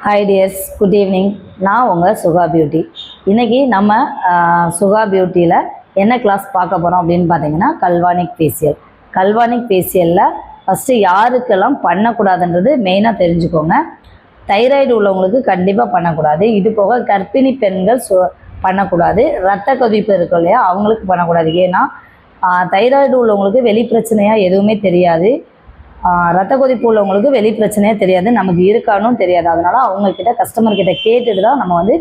Hi tears, good evening. நான் உங்கள் சுகா beauty. இன்றைக்கி நம்ம சுகா பியூட்டியில் என்ன கிளாஸ் பார்க்க போகிறோம் அப்படின்னு பார்த்தீங்கன்னா கல்வானிக் ஃபேஷியல். கல்வானிக் ஃபேஷியலில் ஃபஸ்ட்டு யாருக்கெல்லாம் பண்ணக்கூடாதுன்றது மெயினாக தெரிஞ்சுக்கோங்க. தைராய்டு உள்ளவங்களுக்கு கண்டிப்பாக பண்ணக்கூடாது. இது போக கர்ப்பிணி பெண்கள் பண்ணக்கூடாது. ரத்த கொதிப்பு இருக்கும் இல்லையா, அவங்களுக்கு பண்ணக்கூடாது. ஏன்னா தைராய்டு உள்ளவங்களுக்கு வெளி பிரச்சனையாக எதுவுமே தெரியாது. ரத்த கொதிப்பு உள்ளவங்களுக்கு வெளி பிரச்சனையே தெரியாது, நமக்கு இருக்கானும் தெரியாது. அதனால் அவங்கக்கிட்ட கஸ்டமர்கிட்ட கேட்டுட்டு தான் நம்ம வந்து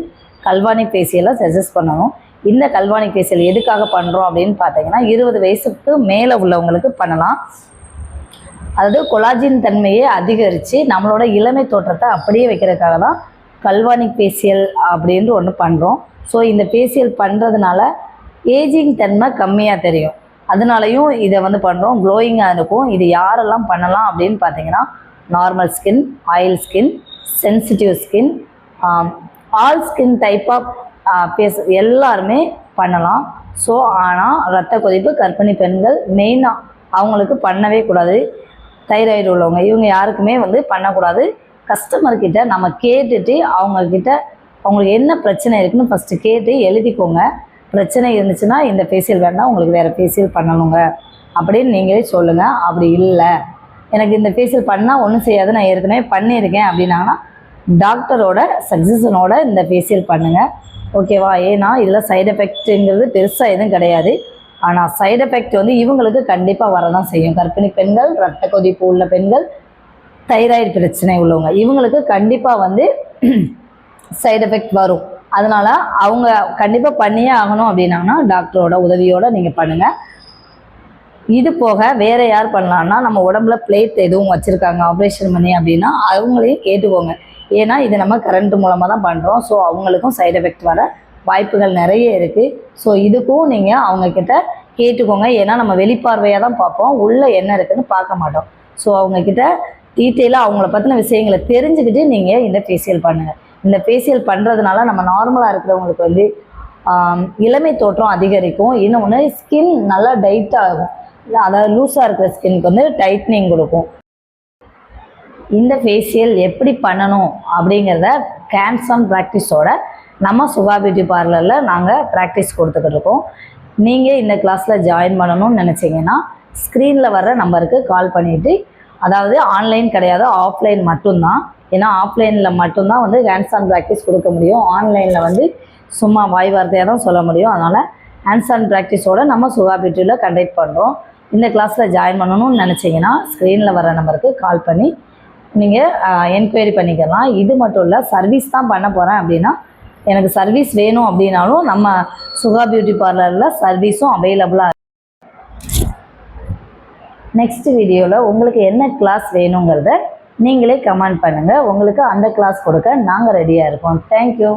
கல்வானிக் ஃபேஷியலை சஜஸ்ட் பண்ணணும். இந்த கல்வானிக் ஃபேஷியல் எதுக்காக பண்ணுறோம் அப்படின்னு பார்த்தீங்கன்னா 20 வயசுக்கு மேலே உள்ளவங்களுக்கு பண்ணலாம். அதாவது கொலாஜின் தன்மையை அதிகரித்து நம்மளோட இளமை தோற்றத்தை அப்படியே வைக்கிறதுக்காக தான் கல்வானிக் ஃபேஷியல் அப்படின்ட்டு ஒன்று பண்ணுறோம். ஸோ இந்த ஃபேஷியல் பண்ணுறதுனால ஏஜிங் தன்மை கம்மியாக தெரியும். அதனாலையும் இதை வந்து பண்ணுறோம். க்ளோயிங்காக இருக்கும். இது யாரெல்லாம் பண்ணலாம் அப்படின்னு பார்த்தீங்கன்னா normal skin, oil skin, sensitive skin, all skin type of face எல்லாருமே பண்ணலாம். ஸோ ஆனால் ரத்த கொதிப்பு, கர்ப்பிணி பெண்கள் மெயினாக அவங்களுக்கு பண்ணவே கூடாது. தைராய்டு உள்ளவங்க இவங்க யாருக்குமே வந்து பண்ணக்கூடாது. கஸ்டமர்கிட்ட நம்ம கேட்டுட்டு அவங்களுக்கு என்ன பிரச்சனை இருக்குன்னு ஃபஸ்ட்டு கேட்டு எழுதிக்கோங்க. பிரச்சனை இருந்துச்சுன்னா இந்த ஃபேஷியல் வேணால் உங்களுக்கு வேறு ஃபேஷியல் பண்ணணுங்க அப்படின்னு நீங்களே சொல்லுங்கள். அப்படி இல்லை எனக்கு இந்த ஃபேஷியல் பண்ணால் ஒன்றும் செய்யாது, நான் ஏற்கனவே பண்ணியிருக்கேன் அப்படின்னாங்கன்னா டாக்டரோட சஜஷனோட இந்த ஃபேஷியல் பண்ணுங்கள். ஓகேவா? ஏன்னா இதில் சைடு எஃபெக்ட்டுங்கிறது பெருசாக எதுவும் கிடையாது. ஆனால் சைடு எஃபெக்ட் வந்து இவங்களுக்கு கண்டிப்பாக வரதான் செய்யும். கர்ப்பிணி பெண்கள், ரத்த கொதிப்பு உள்ள பெண்கள், தைராய்டு பிரச்சனை உள்ளவங்க இவங்களுக்கு கண்டிப்பாக வந்து சைடு எஃபெக்ட் வரும். அதனால் அவங்க கண்டிப்பாக பண்ணியே ஆகணும் அப்படின்னாங்கன்னா டாக்டரோட உதவியோடு நீங்கள் பண்ணுங்கள். இது போக வேறு யார் பண்ணலான்னா நம்ம உடம்புல பிளேட் எதுவும் வச்சுருக்காங்க ஆப்ரேஷன் பண்ணி அப்படின்னா அவங்களையும் கேட்டுக்கோங்க. ஏன்னா இது நம்ம கரண்ட் மூலமாக தான் பண்ணுறோம். ஸோ அவங்களுக்கும் சைடு எஃபெக்ட் வர வாய்ப்புகள் நிறைய இருக்குது. ஸோ இதுக்கும் நீங்கள் அவங்கக்கிட்ட கேட்டுக்கோங்க. ஏன்னா நம்ம வெளிப்பார்வையாக தான் பார்ப்போம், உள்ளே என்ன இருக்குதுன்னு பார்க்க மாட்டோம். ஸோ அவங்கக்கிட்ட டீட்டெயிலாக அவங்கள பற்றின விஷயங்களை தெரிஞ்சுக்கிட்டு நீங்கள் இந்த ஃபேஷியல் பண்ணுங்கள். இந்த ஃபேஷியல் பண்ணுறதுனால நம்ம நார்மலாக இருக்கிறவங்களுக்கு வந்து இளமை தோற்றம் அதிகரிக்கும். இன்னொன்று ஸ்கின் நல்லா டைட்டாக ஆகும். அதாவது லூஸாக இருக்கிற ஸ்கின்க்கு வந்து டைட்னிங் கொடுக்கும். இந்த ஃபேஷியல் எப்படி பண்ணணும் அப்படிங்கிறத ஹேண்ட்ஸ் ஆன் ப்ராக்டிஸோட நம்ம சுகா பியூட்டி பார்லரில் நாங்கள் ப்ராக்டிஸ் கொடுத்துக்கிட்டு இருக்கோம். நீங்கள் இந்த கிளாஸில் ஜாயின் பண்ணணும்னு நினச்சிங்கன்னா ஸ்க்ரீனில் வர்ற நம்பருக்கு கால் பண்ணிவிட்டு, அதாவது ஆன்லைன் கிடையாது, ஆஃப்லைன் மட்டும்தான். ஏன்னா ஆஃப்லைனில் மட்டும்தான் வந்து ஹேண்ட்ஸ் ஆன் ப்ராக்டிஸ் கொடுக்க முடியும். ஆன்லைனில் வந்து சும்மா வாய் வார்த்தையாக தான் சொல்ல முடியும். அதனால் ஹேண்ட்ஸ் ஆன் ப்ராக்டிஸோடு நம்ம சுகா பியூட்டியில் கண்டக்ட் பண்ணுறோம். இந்த கிளாஸில் ஜாயின் பண்ணணும்னு நினச்சிங்கன்னா ஸ்க்ரீனில் வர நம்பருக்கு கால் பண்ணி நீங்கள் என்கொயரி பண்ணிக்கலாம். இது மட்டும் இல்லை, சர்வீஸ் தான் பண்ண போகிறேன் அப்படின்னா எனக்கு சர்வீஸ் வேணும் அப்படின்னாலும் நம்ம சுகா பியூட்டி பார்லரில் சர்வீஸும் அவைலபிளாக இருக்குது. நெக்ஸ்ட் வீடியோவில் உங்களுக்கு என்ன கிளாஸ் வேணுங்கிறத நீங்களே கமெண்ட் பண்ணுங்கள். உங்களுக்கு அந்த கிளாஸ் கொடுக்க நாங்கள் ரெடியாக இருக்கோம். தேங்க்யூ.